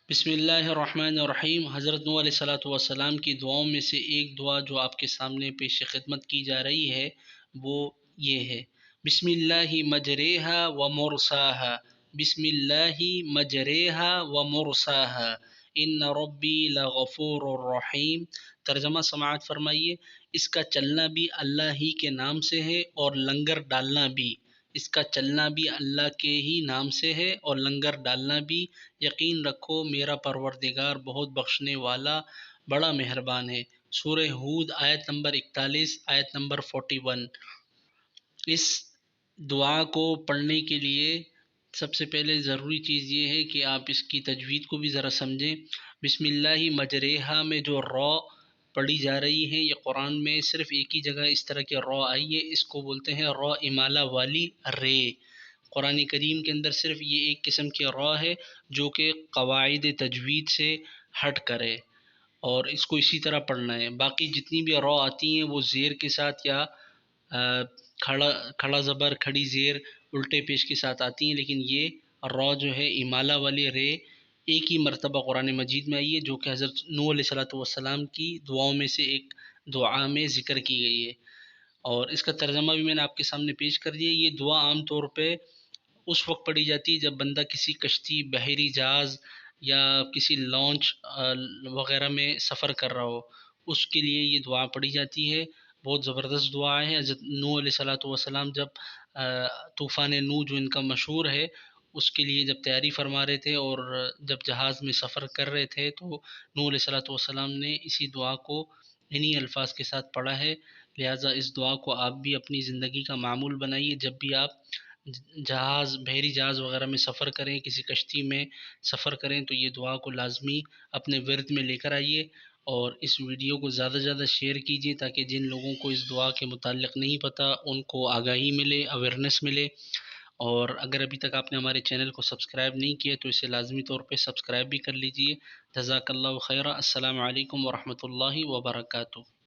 بسم اللہ الرحمن الرحیم۔ حضرت نوح علیہ السلام کی دعاؤں میں سے ایک دعا جو آپ کے سامنے پیش خدمت کی جا رہی ہے وہ یہ ہے: بسم اللہ مجریہا و مرساہا، بسم اللہ مجریہا و مرساہا، ان ربی لغفور الرحیم۔ ترجمہ سماعت فرمائیے۔ اس کا چلنا بھی اللہ ہی کے نام سے ہے اور لنگر ڈالنا بھی، اس کا چلنا بھی اللہ کے ہی نام سے ہے اور لنگر ڈالنا بھی۔ یقین رکھو میرا پروردگار بہت بخشنے والا بڑا مہربان ہے۔ سورہ ہود آیت نمبر 41، آیت نمبر 41۔ اس دعا کو پڑھنے کے لیے سب سے پہلے ضروری چیز یہ ہے کہ آپ اس کی تجوید کو بھی ذرا سمجھیں۔ بسم اللہ مجریہا میں جو را پڑھی جا رہی ہے، یہ قرآن میں صرف ایک ہی جگہ اس طرح کے را آئی ہے، اس کو بولتے ہیں را امالہ والی رے۔ قرآن کریم کے اندر صرف یہ ایک قسم کی را ہے جو کہ قواعد تجوید سے ہٹ کرے، اور اس کو اسی طرح پڑھنا ہے۔ باقی جتنی بھی را آتی ہیں وہ زیر کے ساتھ یا کھڑا زبر کھڑی زیر الٹے پیش کے ساتھ آتی ہیں، لیکن یہ را جو ہے امالہ والی رے ایک ہی مرتبہ قرآن مجید میں آئی ہے، جو کہ حضرت نوح علیہ السلام کی دعاؤں میں سے ایک دعا میں ذکر کی گئی ہے۔ اور اس کا ترجمہ بھی میں نے آپ کے سامنے پیش کر دیا۔ یہ دعا عام طور پہ اس وقت پڑھی جاتی ہے جب بندہ کسی کشتی، بحری جہاز یا کسی لانچ وغیرہ میں سفر کر رہا ہو، اس کے لیے یہ دعا پڑھی جاتی ہے۔ بہت زبردست دعا ہے۔ حضرت نوح علیہ السلام جب طوفان نوح جو ان کا مشہور ہے، اس کے لیے جب تیاری فرما رہے تھے اور جب جہاز میں سفر کر رہے تھے تو نوح علیہ السلام نے اسی دعا کو انہی الفاظ کے ساتھ پڑھا ہے۔ لہٰذا اس دعا کو آپ بھی اپنی زندگی کا معمول بنائیے۔ جب بھی آپ جہاز، بحری جہاز وغیرہ میں سفر کریں، کسی کشتی میں سفر کریں، تو یہ دعا کو لازمی اپنے ورد میں لے کر آئیے، اور اس ویڈیو کو زیادہ سے زیادہ شیئر کیجیے تاکہ جن لوگوں کو اس دعا کے متعلق نہیں پتہ ان کو آگاہی ملے، اویئرنیس ملے۔ اور اگر ابھی تک آپ نے ہمارے چینل کو سبسکرائب نہیں کیا تو اسے لازمی طور پہ سبسکرائب بھی کر لیجیے۔ جزاک اللہ خیرہ۔ السلام علیکم ورحمۃ اللہ وبرکاتہ۔